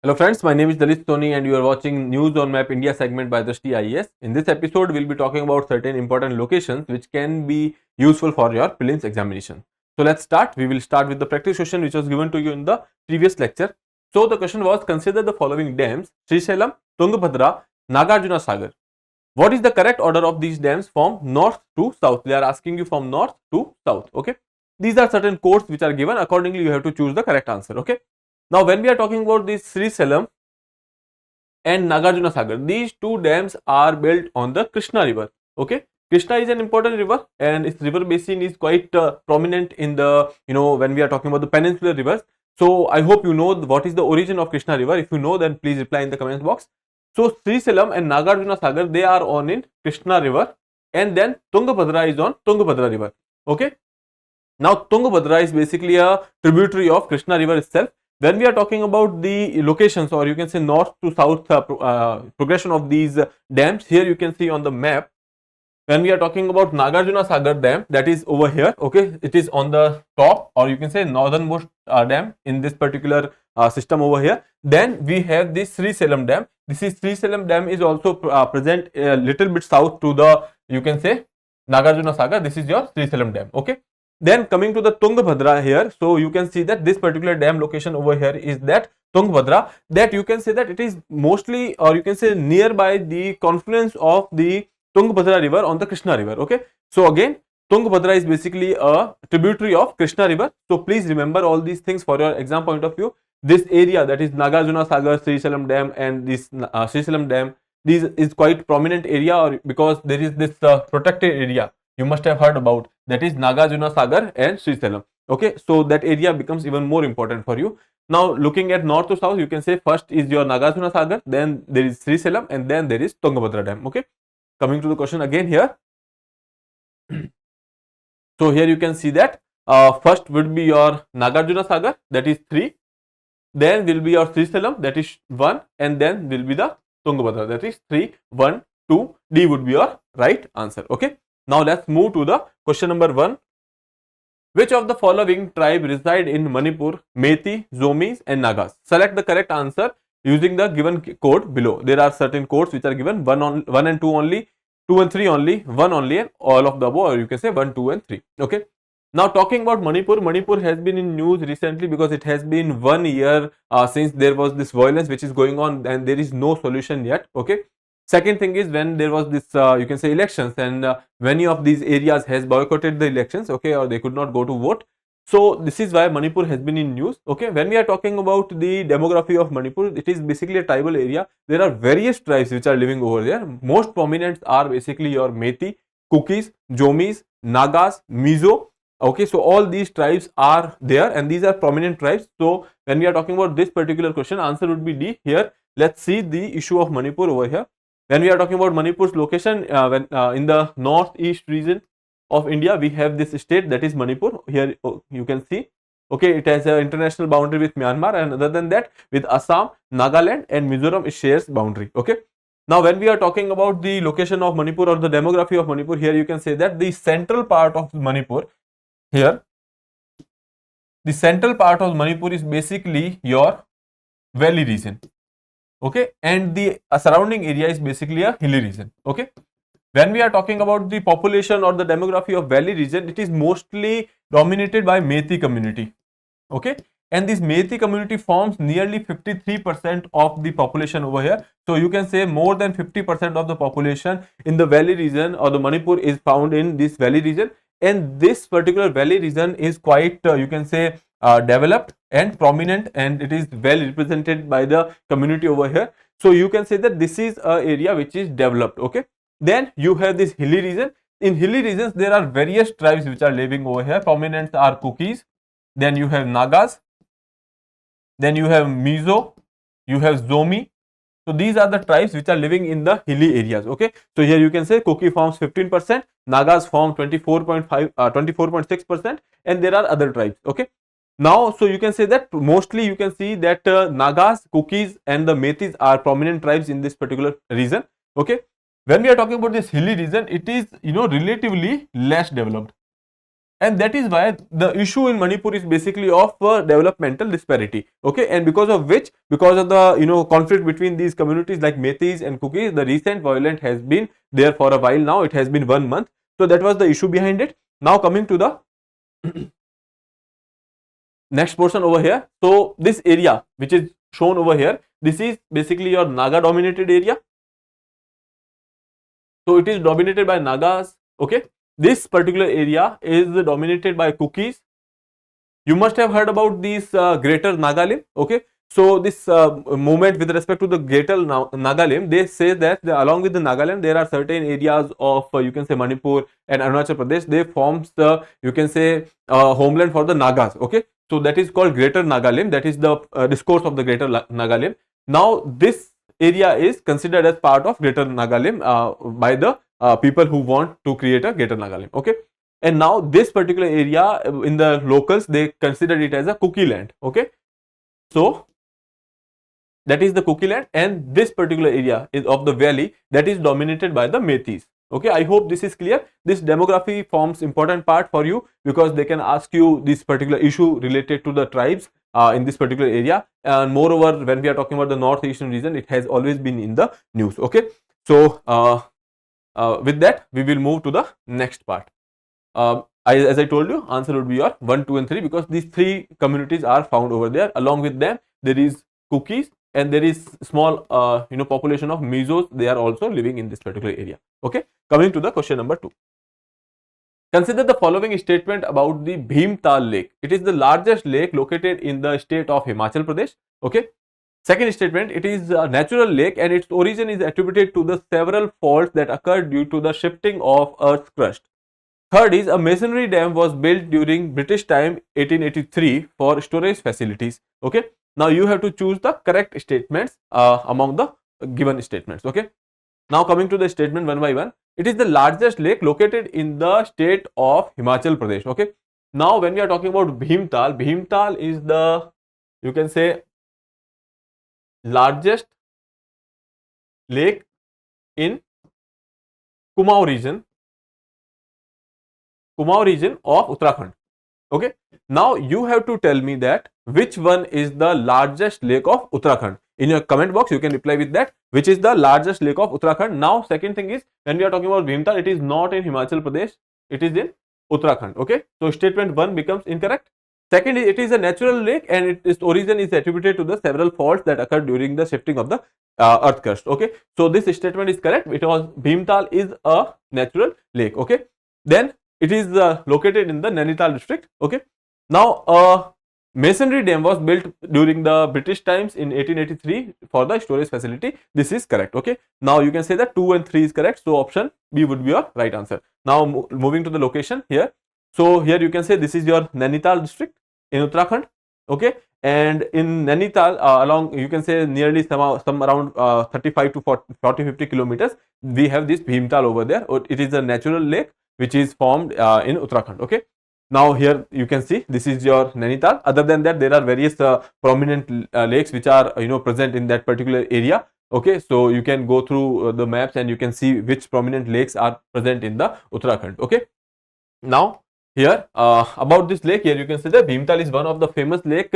Hello friends, my name is Dalit Soni and you are watching News on Map India segment by Drishti IAS. In this episode, we'll be talking about certain important locations which can be useful for your prelims examination. So let's start. We will start with the practice question which was given to you in the previous lecture. So the question was, consider the following dams: Srisailam, Tungabhadra, Nagarjuna Sagar. What is the correct order of these dams from north to south? They are asking you from north to south. Okay. These are certain codes which are given. Accordingly, you have to choose the correct answer. Okay. Now, when we are talking about this Srisailam and Nagarjuna Sagar, these two dams are built on the Krishna river. Okay, Krishna is an important river, and its river basin is quite prominent in the when we are talking about the peninsular rivers. So I hope you know what is the origin of Krishna river. If you know, then please reply in the comments box. So Srisailam and Nagarjuna Sagar, they are on in Krishna river, and then Tungabhadra is on Tungabhadra river. Okay. Now Tungabhadra is basically a tributary of Krishna river itself. When we are talking about the locations, or you can say north to south progression of these dams, here you can see on the map. When we are talking about Nagarjuna Sagar dam, that is over here. Okay, it is on the top, or you can say northernmost dam in this particular system over here. Then we have this Srisailam dam. This is Srisailam dam is also present a little bit south to the, you can say, Nagarjuna Sagar. This is your Srisailam dam. Okay. Then coming to the Tungabhadra here, so you can see that this particular dam location over here is that Tungabhadra, that you can say that it is mostly, or you can say nearby the confluence of the Tungabhadra river on the Krishna river. Okay, so again Tungabhadra is basically a tributary of Krishna river. So please remember all these things for your exam point of view. This area, that is Nagarjuna Sagar, Srisailam dam, and this Srisailam dam, this is quite prominent area, or because there is this protected area you must have heard about, that is Nagarjuna Sagar and Srisailam. Okay, so that area becomes even more important for you. Now looking at north to south, you can say first is your Nagarjuna Sagar, then there is Srisailam, and then there is Tungabhadra dam. Okay, coming to the question again here. So here you can see that first would be your Nagarjuna Sagar, that is 3, then will be your Srisailam, that is 1, and then will be the Tungabhadra, that is 3, 1, 2. D would be your right answer. Okay. Now let's move to the question number 1. Which of the following tribe reside in Manipur? Methi, Zomis and Nagas. Select the correct answer using the given code below. There are certain codes which are given: 1 and 2 only, 2 and 3 only, 1 only, and all of the above, or you can say 1, 2 and 3. Okay. Now talking about Manipur, Manipur has been in news recently because it has been 1 year since there was this violence which is going on, and there is no solution yet. Okay. Second thing is, when there was this you can say elections, and many of these areas has boycotted the elections, okay, or they could not go to vote. So this is why Manipur has been in news. Okay, when we are talking about the demography of Manipur, it is basically a tribal area. There are various tribes which are living over there. Most prominent are basically your Methi, Kukis, Jomis, Nagas, Mizo. Okay, so all these tribes are there, and these are prominent tribes. So when we are talking about this particular question, answer would be D here. Let's see the issue of Manipur over here. When we are talking about Manipur's location, in the northeast region of India, we have this state, that is Manipur. Here you can see, okay, it has an international boundary with Myanmar, and other than that, with Assam, Nagaland and Mizoram, it shares boundary. Okay. Now when we are talking about the location of Manipur or the demography of Manipur, here you can say that the central part of Manipur, here the central part of Manipur is basically your valley region. Okay, and the surrounding area is basically a hilly region. Okay, when we are talking about the population or the demography of valley region, it is mostly dominated by Methi community. Okay, and this Methi community forms nearly 53% of the population over here. So you can say more than 50% of the population in the valley region or the Manipur is found in this valley region, and this particular valley region is quite you can say developed and prominent, and it is well represented by the community over here. So you can say that this is a area which is developed. Okay, then you have this hilly region. In hilly regions, there are various tribes which are living over here. Prominent are Kukis, then you have Nagas, then you have Mizo, you have Zomi. So these are the tribes which are living in the hilly areas. Okay, so here you can say Kuki forms 15%, Nagas form 24.6%, and there are other tribes. Okay, now so you can say that mostly you can see that Nagas, Kukis and the Methis are prominent tribes in this particular region. Okay, when we are talking about this hilly region, it is relatively less developed. and that is why the issue in Manipur is basically of developmental disparity. Okay, and because of which, because of the conflict between these communities like Metis and Kukis, the recent violence has been there for a while now. It has been 1 month. So that was the issue behind it. Now coming to the next portion over here. So this area which is shown over here, this is basically your Naga dominated area. So it is dominated by Nagas. Okay, this particular area is dominated by Kukis. You must have heard about these Greater Nagalim. Okay, so this movement with respect to the Greater Nagalim, they say that along with the Nagaland, there are certain areas of you can say Manipur and Arunachal Pradesh. They forms the you can say homeland for the Nagas. Okay, so that is called Greater Nagalim. That is the discourse of the Greater Nagalim. Now this area is considered as part of Greater Nagalim by the people who want to create a Greater Nagalim. Okay, and now this particular area in the locals, they consider it as a Kuki land. Okay, so that is the Kuki land, and this particular area is of the valley that is dominated by the Metis. Okay, I hope this is clear. This demography forms important part for you because they can ask you this particular issue related to the tribes in this particular area, and moreover when we are talking about the northeastern region, it has always been in the news. Okay, so with that we will move to the next part. As I told you, answer would be your 1, 2 and 3 because these 3 communities are found over there. Along with them, there is Kukis and there is small population of Mizos. They are also living in this particular area. Okay, coming to the question number 2. Consider the following statement about the Bhimtal Lake. It is the largest lake located in the state of Himachal Pradesh. Okay. Second statement, it is a natural lake and its origin is attributed to the several faults that occurred due to the shifting of Earth's crust. Third is a masonry dam was built during British time 1883 for storage facilities. Okay. Now you have to choose the correct statements among the given statements. Okay. Now coming to the statement one by one. It is the largest lake located in the state of Himachal Pradesh. Okay. Now when we are talking about Bhimtal, Bhimtal is the you can say largest lake in Kumaon region of Uttarakhand. Okay. Now you have to tell me that which one is the largest lake of Uttarakhand. In your comment box, you can reply with that. Which is the largest lake of Uttarakhand? Now, second thing is when we are talking about Bhimtal, it is not in Himachal Pradesh. It is in Uttarakhand. Okay. So statement 1 becomes incorrect. Second, it is a natural lake and its origin is attributed to the several faults that occurred during the shifting of the earth crust. Okay. So this statement is correct. It was Bhimtal is a natural lake. Okay. Then it is located in the Nainital district. Okay. Now, masonry dam was built during the British times in 1883 for the storage facility. This is correct. Okay. Now you can say that 2 and 3 is correct. So option B would be your right answer. Now moving to the location here. So here you can say this is your Nainital district in Uttarakhand. Okay. And in Nainital, along you can say nearly some around 35 to 40, 50 kilometers, we have this Bhimtal over there. It is a natural lake which is formed in Uttarakhand. Okay. Now here you can see this is your Nainital. Other than that, there are various prominent lakes which are present in that particular area. Okay, so you can go through the maps and you can see which prominent lakes are present in the Uttarakhand. Okay. Now here about this lake, here you can see that Bhimtal is one of the famous lake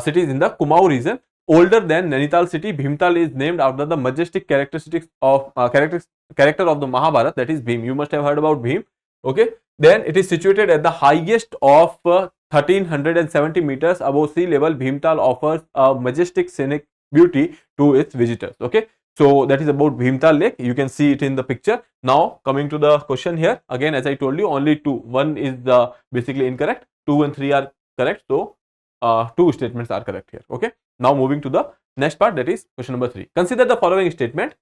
cities in the Kumaon region. Older than Nainital city, Bhimtal is named after the majestic characteristics of character of the Mahabharata, that is Bhim. You must have heard about Bhim. Okay. Then it is situated at the highest of 1370 meters above sea level. Bhimtal offers a majestic scenic beauty to its visitors. Okay. So that is about Bhimtal lake. You can see it in the picture. Now coming to the question here, again as I told you, only 2. 1 is basically incorrect. 2 and 3 are correct. So 2 statements are correct here. Okay. Now moving to the next part, that is question number 3. Consider the following statement.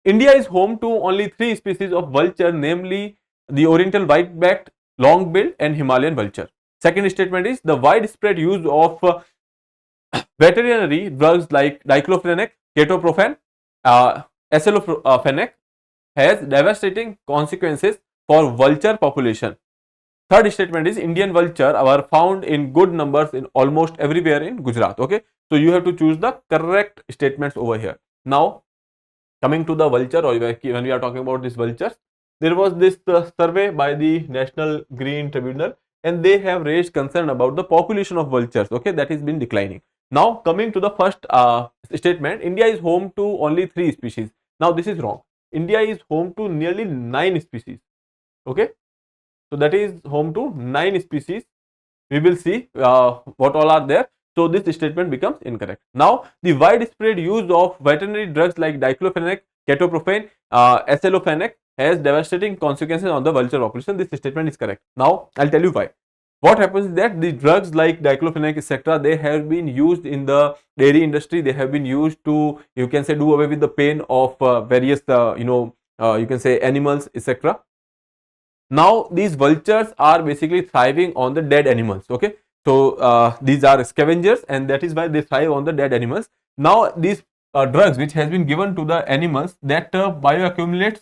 India is home to only 3 species of vulture, namely the Oriental white-backed, long-billed and Himalayan vulture. Second statement is the widespread use of veterinary drugs like diclofenac, ketoprofen, aceclofenac has devastating consequences for vulture population. Third statement is Indian vulture are found in good numbers in almost everywhere in Gujarat. Okay, so you have to choose the correct statements over here. Now coming to the vulture, or when we are talking about these vultures, there was this survey by the National Green Tribunal and they have raised concern about the population of vultures, okay, that has been declining. Now coming to the first statement, India is home to only 3 species. Now this is wrong. India is home to nearly 9 species, okay. So that is home to 9 species. We will see what all are there. So this statement becomes incorrect. Now the widespread use of veterinary drugs like diclofenac, ketoprofen, aceclofenac has devastating consequences on the vulture population. This statement is correct. Now I'll tell you why. What happens is that the drugs like diclofenac, etc., they have been used in the dairy industry. They have been used to, you can say, do away with the pain of various you can say animals, etc. Now these vultures are basically thriving on the dead animals, okay. So these are scavengers, and that is why they thrive on the dead animals. Now these drugs which has been given to the animals, that bioaccumulates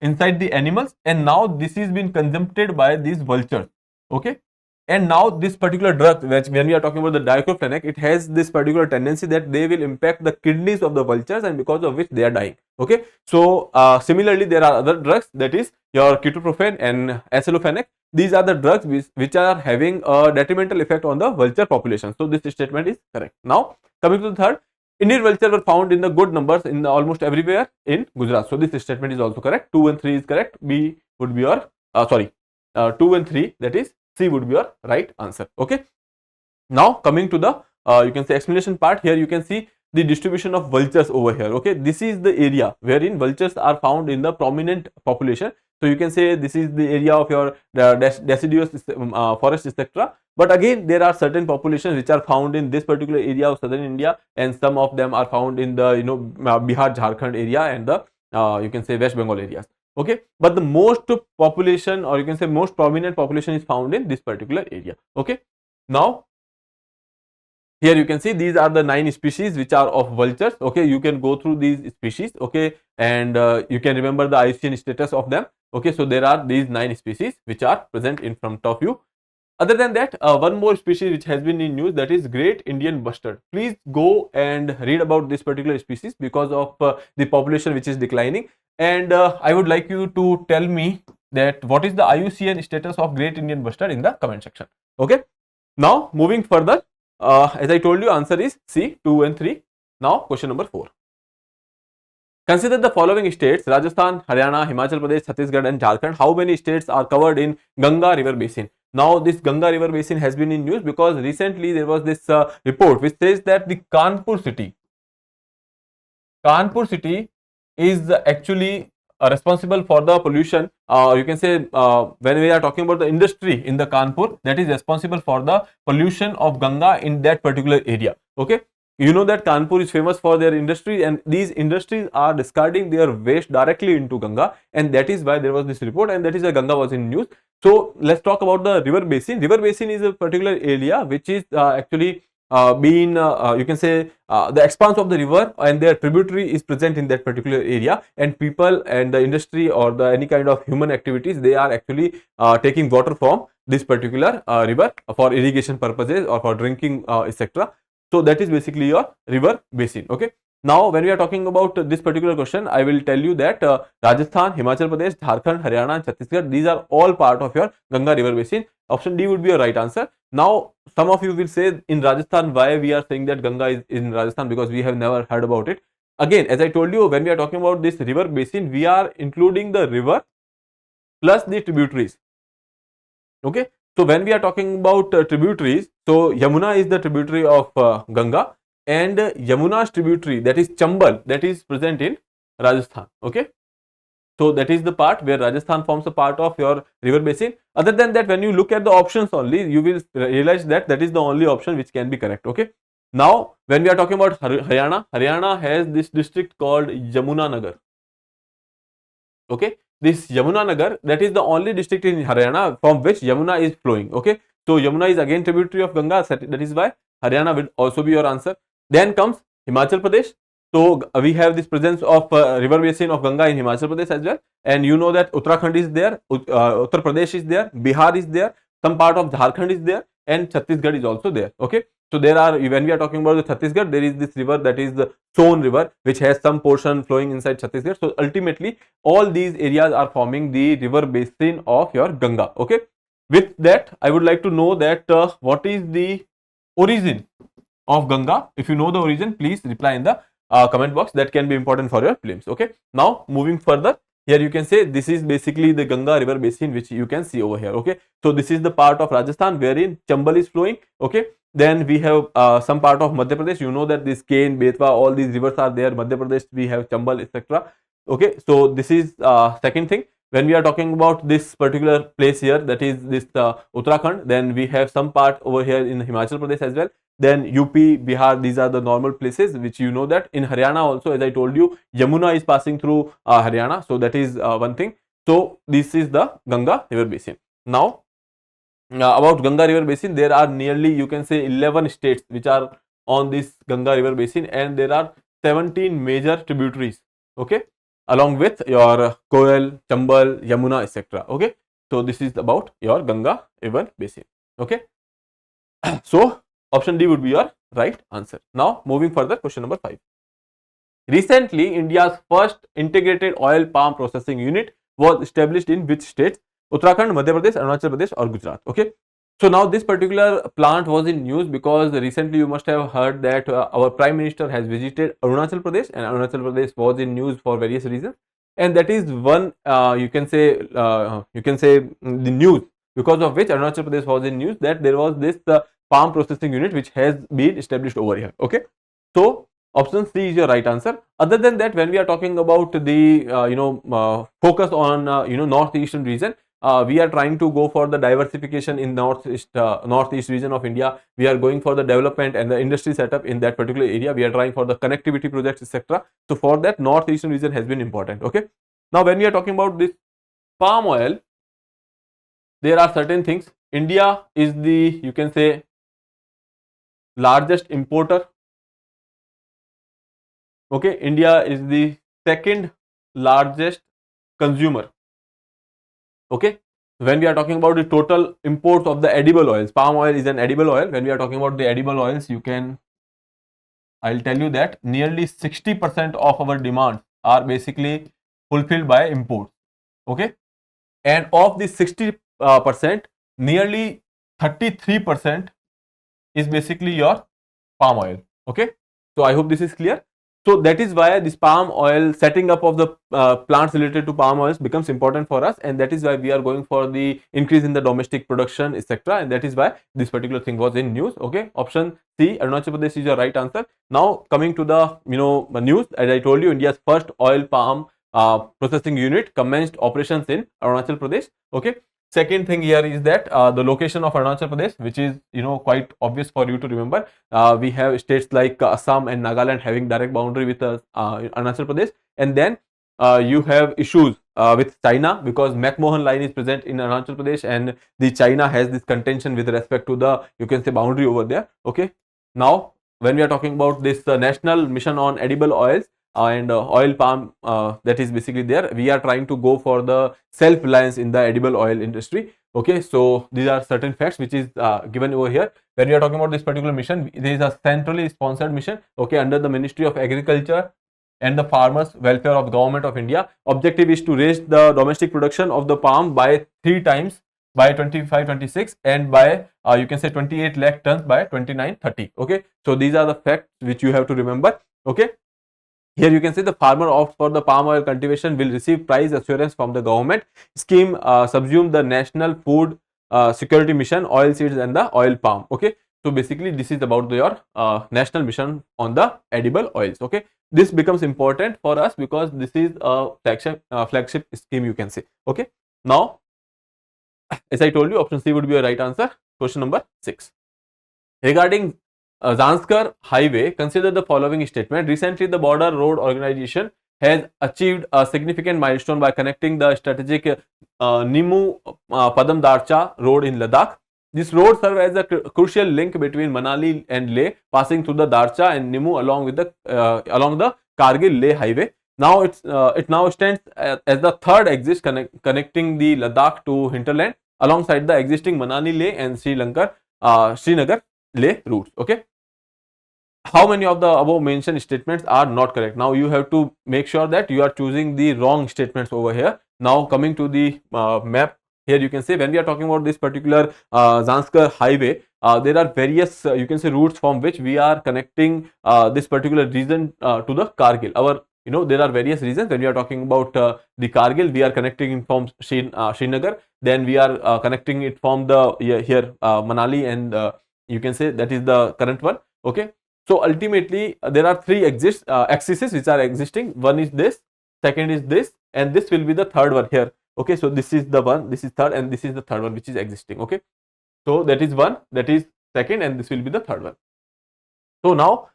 inside the animals, and now this is been consumed by these vultures, okay. And now this particular drug, which when we are talking about the diclofenac, it has this particular tendency that they will impact the kidneys of the vultures, and because of which they are dying, okay. So similarly there are other drugs, that is your ketoprofen and aceclofenac. These are the drugs which are having a detrimental effect on the vulture population. So this statement is correct. Now coming to the third, Indian vulture were found in the good numbers in almost everywhere in Gujarat. So this statement is also correct. 2 and 3 is correct. B would be your 2 and 3, that is C would be your right answer, okay. Now coming to the you can say explanation part. Here you can see the distribution of vultures over here, okay. This is the area wherein vultures are found in the prominent population. So you can say this is the area of your deciduous forest, etc. But again there are certain populations which are found in this particular area of southern India, and some of them are found in the Bihar, Jharkhand area, and the you can say West Bengal areas, okay. But the most population, or you can say most prominent population, is found in this particular area, okay. Now here you can see these are the 9 species which are of vultures, okay. You can go through these species, okay, and you can remember the IUCN status of them, okay. So there are these 9 species which are present in front of you. Other than that, one more species which has been in news, that is great Indian bustard. Please go and read about this particular species because of the population which is declining. And I would like you to tell me that what is the IUCN status of great Indian bustard in the comment section, okay. Now moving further, as I told you, answer is C, 2 and 3. Now question number 4. Consider the following states: Rajasthan, Haryana, Himachal Pradesh, Chhattisgarh and Jharkhand. How many states are covered in Ganga river basin? Now this Ganga river basin has been in news because recently there was this report which says that the Kanpur city is actually responsible for the pollution. You can say when we are talking about the industry in the Kanpur, that is responsible for the pollution of Ganga in that particular area, okay. You know that Kanpur is famous for their industry, and these industries are discarding their waste directly into Ganga, and that is why there was this report, and that is why Ganga was in news. So let's talk about the river basin. River basin is a particular area which is actually being you can say the expanse of the river and their tributary is present in that particular area, and people and the industry or the any kind of human activities, they are actually taking water from this particular river for irrigation purposes or for drinking, etc. So that is basically your river basin, okay. Now when we are talking about this particular question, I will tell you that Rajasthan, Himachal Pradesh, Jharkhand, Haryana and Chhattisgarh, these are all part of your Ganga river basin. Option D would be your right answer. Now some of you will say, in Rajasthan, why we are saying that Ganga is in Rajasthan? Because we have never heard about it. Again, as I told you, when we are talking about this river basin, we are including the river plus the tributaries, okay. So when we are talking about tributaries, so Yamuna is the tributary of Ganga, and Yamuna's tributary, that is Chambal, that is present in Rajasthan, okay. So that is the part where Rajasthan forms a part of your river basin. Other than that, when you look at the options only, you will realize that that is the only option which can be correct, okay. Now when we are talking about Haryana has this district called Yamuna Nagar, okay. This Yamuna Nagar, that is the only district in Haryana from which Yamuna is flowing, okay. So Yamuna is again tributary of Ganga, that is why Haryana will also be your answer. Then comes Himachal Pradesh. So we have this presence of river basin of Ganga in Himachal Pradesh as well, and you know that Uttarakhand is there, Uttar Pradesh is there, Bihar is there, some part of Jharkhand is there, and Chhattisgarh is also there, okay. So there are, when we are talking about the Chhattisgarh, there is this river, that is the Son river, which has some portion flowing inside Chhattisgarh. So ultimately all these areas are forming the river basin of your Ganga. Okay, with that I would like to know that what is the origin of Ganga. If you know the origin, please reply in the comment box. That can be important for your prelims. Okay, now moving further, here you can say this is basically the Ganga river basin, which you can see over here. Okay, so this is the part of Rajasthan wherein Chambal is flowing. Okay, then we have some part of Madhya Pradesh. You know that this Ken, Betwa, all these rivers are there. Madhya Pradesh we have Chambal, etc. Okay, so this is second thing. When we are talking about this particular place here, that is this Uttarakhand, then we have some part over here in Himachal Pradesh as well. Then UP, Bihar, these are the normal places which you know that. In Haryana also, as I told you, Yamuna is passing through Haryana. So that is one thing. So this is the Ganga river basin. Now about Ganga river basin, there are nearly, you can say, 11 states which are on this Ganga river basin, and there are 17 major tributaries. Okay, along with your Koel, Chambal, Yamuna, etc. Okay, so this is about your Ganga river basin. Okay, so option D would be your right answer. Now moving further, question number 5. Recently, India's first integrated oil palm processing unit was established in which states? Uttarakhand, Madhya Pradesh, Arunachal Pradesh, or Gujarat. Okay, so now this particular plant was in news because recently you must have heard that our Prime Minister has visited Arunachal Pradesh, and Arunachal Pradesh was in news for various reasons, and that is one you can say the news because of which Arunachal Pradesh was in news, that there was this palm processing unit which has been established over here. Okay, so option C is your right answer. Other than that, when we are talking about the focus on northeastern region, we are trying to go for the diversification in northeast region of India. We are going for the development and the industry setup in that particular area. We are trying for the connectivity projects, etc. So for that, northeastern region has been important. Okay, now when we are talking about this palm oil, there are certain things. India is the, you can say, largest importer. Okay, India is the second largest consumer. Okay, when we are talking about the total imports of the edible oils, palm oil is an edible oil. When we are talking about the edible oils, I'll tell you that nearly 60% of our demands are basically fulfilled by imports. Okay, and of the 60%, nearly 33% is basically your palm oil. Okay, so I hope this is clear. So that is why this palm oil, setting up of the plants related to palm oils becomes important for us, and that is why we are going for the increase in the domestic production, etc. And that is why this particular thing was in news. Okay, option C, Arunachal Pradesh, is your right answer. Now coming to the news, as I told you, India's first oil palm processing unit commenced operations in Arunachal Pradesh. Okay. Second thing here is that the location of Arunachal Pradesh, which is quite obvious for you to remember. We have states like Assam and Nagaland having direct boundary with Arunachal Pradesh, and then you have issues with China because McMahon line is present in Arunachal Pradesh, and the China has this contention with respect to the, you can say, boundary over there. Okay, now when we are talking about this national mission on edible oils and oil palm, that is basically there, we are trying to go for the self reliance in the edible oil industry. Okay, so these are certain facts which is given over here. When we are talking about this particular mission, there is a centrally sponsored mission, okay, under the Ministry of Agriculture and the Farmers Welfare of the Government of India. Objective is to raise the domestic production of the palm by 3 times by 25-26 and by you can say 28 lakh tons by 29-30. Okay, so these are the facts which you have to remember. Okay, here you can see the farmer opts for the palm oil cultivation will receive price assurance from the government. Scheme subsume the National Food Security Mission, oil seeds and the oil palm. Okay, so basically this is about your national mission on the edible oils. Okay, this becomes important for us because this is a flagship scheme, you can say. Okay, now as I told you, option C would be a right answer. Question number 6. Regarding Zanskar Highway, consider the following statement. Recently, the Border Road Organization has achieved a significant milestone by connecting the strategic Nimu Padam Darcha road in Ladakh. This road serves as a crucial link between Manali and Leh, passing through the Darcha and Nimu along with the Kargil Leh Highway. Now it now stands as the third exit connecting the Ladakh to hinterland alongside the existing Manali Leh and Srinagar Leh routes. Okay. How many of the above mentioned statements are not correct? Now you have to make sure that you are choosing the wrong statements over here. Now coming to the map, here you can say when we are talking about this particular Zanskar highway, there are various you can say routes from which we are connecting this particular region to the Kargil. Our there are various reasons when we are talking about the Kargil. We are connecting it from Srinagar, then we are connecting it from the here Manali, and you can say that is the current one. Okay. So ultimately, there are three axes which are existing. One is this, second is this, and this will be the third one here. Okay, so this is the one, this is third, and this is the third one which is existing. Okay, so that is one, that is second, and this will be the third one. So now,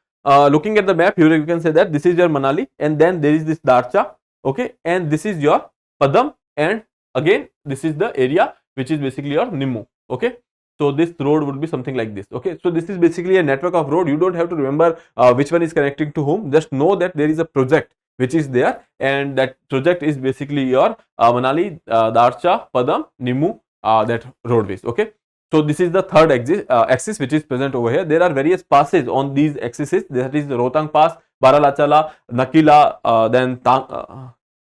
looking at the map here, you can say that this is your Manali, and then there is this Darcha. Okay, and this is your Padam, and again this is the area which is basically your Nimmu. Okay. So this road would be something like this. Okay, so this is basically a network of road. You don't have to remember which one is connecting to whom. Just know that there is a project which is there, and that project is basically your Manali, Darcha, Padam, Nimmu, that roadways. Okay, so this is the third axis which is present over here. There are various passes on these axes. That is Rotang Pass, Baralachala, Nakila, then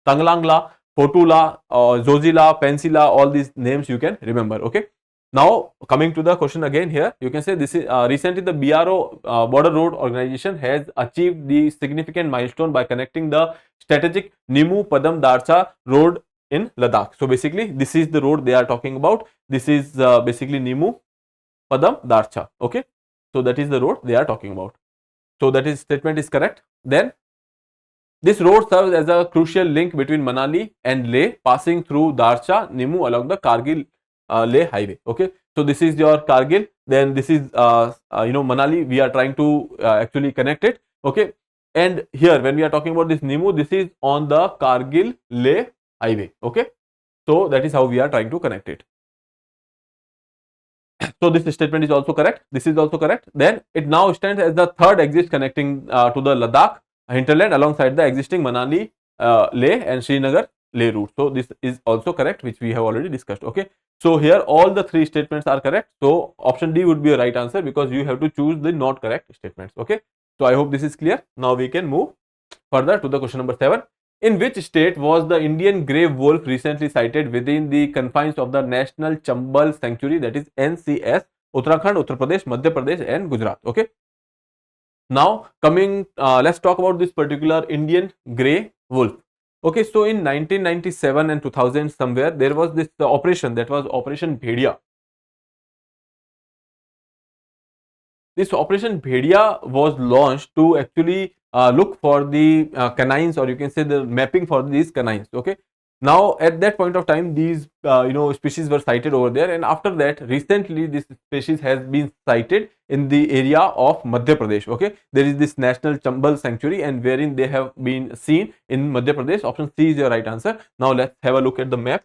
Tanglangla, Potula, Zojila, Pensila. All these names you can remember. Okay. Now coming to the question again here, you can say this is recently the BRO Border Road Organization has achieved the significant milestone by connecting the strategic Nimmu Padam Darcha road in Ladakh. So basically this is the road they are talking about. This is basically Nimmu Padam Darcha. Okay, so that is the road they are talking about. So that is statement is correct. Then this road serves as a crucial link between Manali and Leh, passing through Darcha, Nimmu along the Kargil Leh highway. Okay, so this is your Kargil, then this is Manali. We are trying to actually connect it. Okay, and here when we are talking about this Nimmu, this is on the Kargil Leh highway. Okay, so that is how we are trying to connect it. So this statement is also correct. This is also correct. Then it now stands as the third exit connecting to the Ladakh hinterland alongside the existing Manali, Leh and Srinagar Leh route. So this is also correct, which we have already discussed. Okay. So here all the three statements are correct. So option D would be a right answer because you have to choose the not correct statements. Okay. So I hope this is clear. Now we can move further to the question number 7. In which state was the Indian grey wolf recently sighted within the confines of the National Chambal Sanctuary, that is NCS? Uttarakhand, Uttar Pradesh, Madhya Pradesh and Gujarat. Okay. Now coming, let's talk about this particular Indian grey wolf. Okay, so in 1997 and 2000 somewhere there was this operation, that was Operation Bhedia. This Operation Bhedia was launched to actually look for the canines, or you can say the mapping for these canines. Okay. Now at that point of time these species were sighted over there, and after that recently this species has been sighted in the area of Madhya Pradesh. Okay, there is this National Chambal Sanctuary, and wherein they have been seen in Madhya Pradesh. Option C is your right answer. Now let's have a look at the map.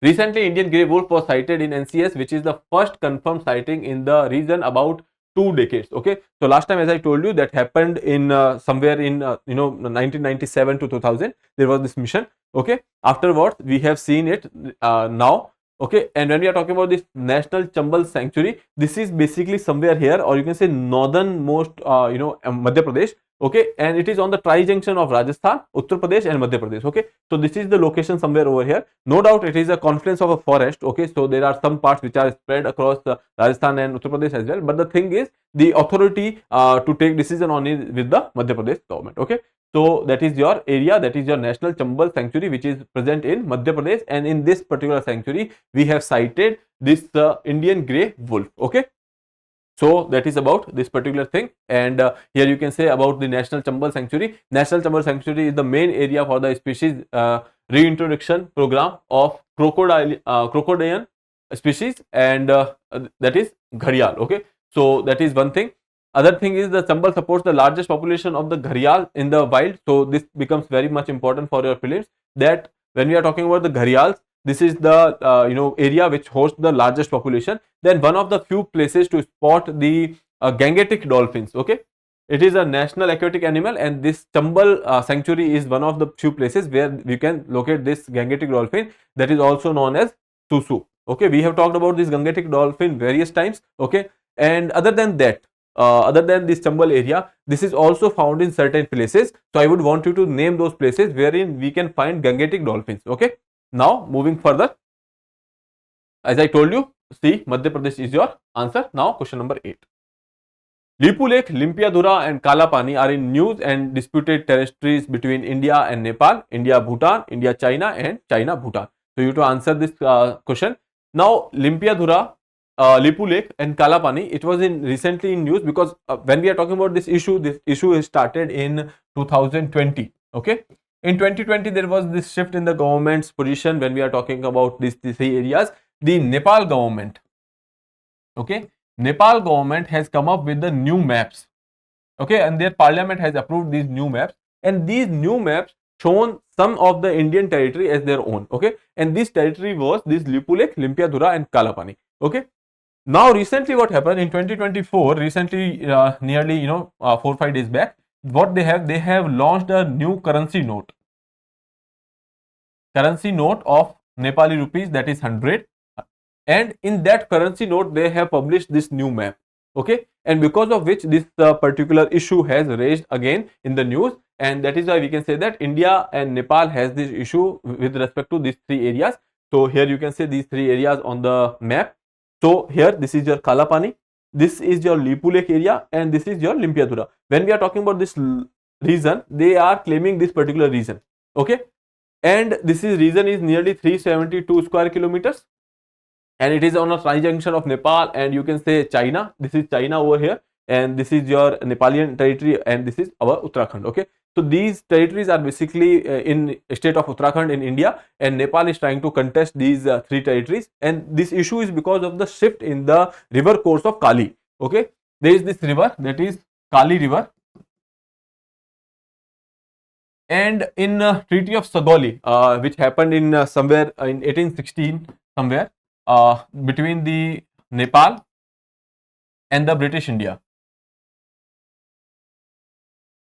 Recently Indian grey wolf was sighted in NCS, which is the first confirmed sighting in the region about 2 decades. Okay, so last time, as I told you, that happened in somewhere in 1997 to 2000. There was this mission. Okay, afterwards we have seen it now. Okay, and when we are talking about this National Chambal Sanctuary, this is basically somewhere here, or you can say northernmost Madhya Pradesh. Okay, and it is on the tri-junction of Rajasthan, Uttar Pradesh and Madhya Pradesh. Okay, so this is the location somewhere over here. No doubt it is a confluence of a forest. Okay, so there are some parts which are spread across Rajasthan and Uttar Pradesh as well, but the thing is the authority to take decision on it with the Madhya Pradesh government. Okay, so that is your area, that is your National Chambal Sanctuary, which is present in Madhya Pradesh, and in this particular sanctuary we have sighted this Indian grey wolf. Okay, so that is about this particular thing, and here you can say about the National Chambal Sanctuary. National Chambal Sanctuary is the main area for the species reintroduction program of crocodile species, and that is Gharial. Okay, so that is one thing. Other thing is the Chambal supports the largest population of the Gharial in the wild, so this becomes very much important for your prelims, that when we are talking about the Gharials, this is the area which hosts the largest population. Then one of the few places to spot the Gangetic dolphins. Okay, it is a national aquatic animal, and this Chambal sanctuary is one of the few places where we can locate this Gangetic dolphin, that is also known as Susu. Okay, we have talked about this Gangetic dolphin various times. Okay, And other than that, other than this Chambal area, this is also found in certain places. So I would want you to name those places wherein we can find Gangetic dolphins. Okay. Now moving further, as I told you, see, Madhya Pradesh is your answer. Now question number 8. Lipu Lake, Limpiadhura and Kalapani are in news and disputed territories between India and Nepal, India Bhutan, India China and China Bhutan. So you have to answer this question. Now Limpiadhura, Lipu Lake and Kalapani, it was recently in news because when we are talking about this issue is started in 2020. Okay. In 2020 there was this shift in the government's position when we are talking about these three areas. The Nepal government, okay, Nepal government has come up with the new maps, okay, and their parliament has approved these new maps, and these new maps shown some of the Indian territory as their own, okay, and this territory was this Lipu Lake, Limpiadhura and Kalapani, okay. Now recently what happened in 2024, recently nearly 4-5 days back, what they have launched a new currency note of Nepali rupees, that is 100. And in that currency note, they have published this new map, okay, and because of which this particular issue has raised again in the news, and that is why we can say that India and Nepal has this issue with respect to these three areas. So here you can see these three areas on the map. So here this is your Kalapani, this is your Lipu Lake area, and this is your Limpiadhura. When we are talking about this region, they are claiming this particular region, okay, and this region is nearly 372 square kilometers. And it is on a tri-junction of Nepal and you can say China. This is China over here, and this is your Nepalian territory, and this is our Uttarakhand. Okay, so these territories are basically in state of Uttarakhand in India, and Nepal is trying to contest these three territories. And this issue is because of the shift in the river course of Kali. Okay, there is this river, that is Kali river, and in Treaty of Sagoli, which happened in somewhere in 1816 somewhere. Between the Nepal and the British India.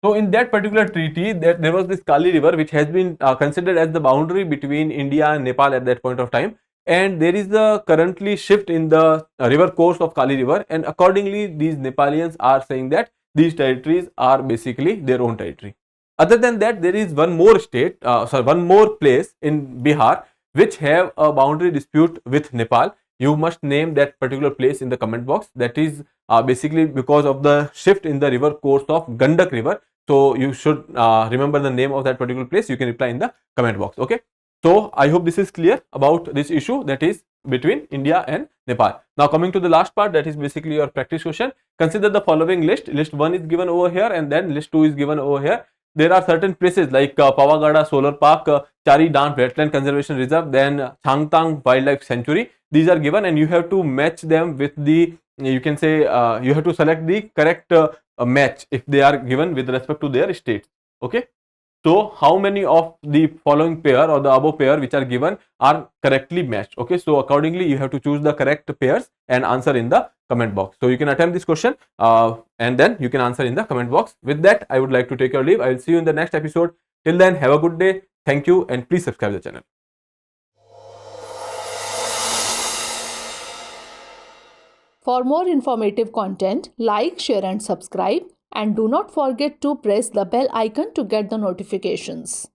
So in that particular treaty, there was this Kali river which has been considered as the boundary between India and Nepal at that point of time, and there is the currently shift in the river course of Kali river, and accordingly these Nepalians are saying that these territories are basically their own territory. Other than that, there is one more state, one more place in Bihar which have a boundary dispute with Nepal. You must name that particular place in the comment box. That is basically because of the shift in the river course of Gandak river. So you should remember the name of that particular place. You can reply in the comment box. Okay. So I hope this is clear about this issue, that is between India and Nepal. Now coming to the last part, that is basically your practice question. Consider the following list. List 1 is given over here, and then list 2 is given over here. There are certain places like Pavagada Solar Park, Chari Dant Wetland Conservation Reserve, then Changtang Wildlife Sanctuary. These are given, and you have to match them with the, you can say, you have to select the correct match if they are given with respect to their states. Okay. So how many of the following pair or the above pair which are given are correctly matched? Okay, so accordingly you have to choose the correct pairs and answer in the comment box. So you can attempt this question and then you can answer in the comment box. With that, I would like to take your leave. I will see you in the next episode. Till then, have a good day. Thank you, and please subscribe the channel. For more informative content, like, share and subscribe, and do not forget to press the bell icon to get the notifications.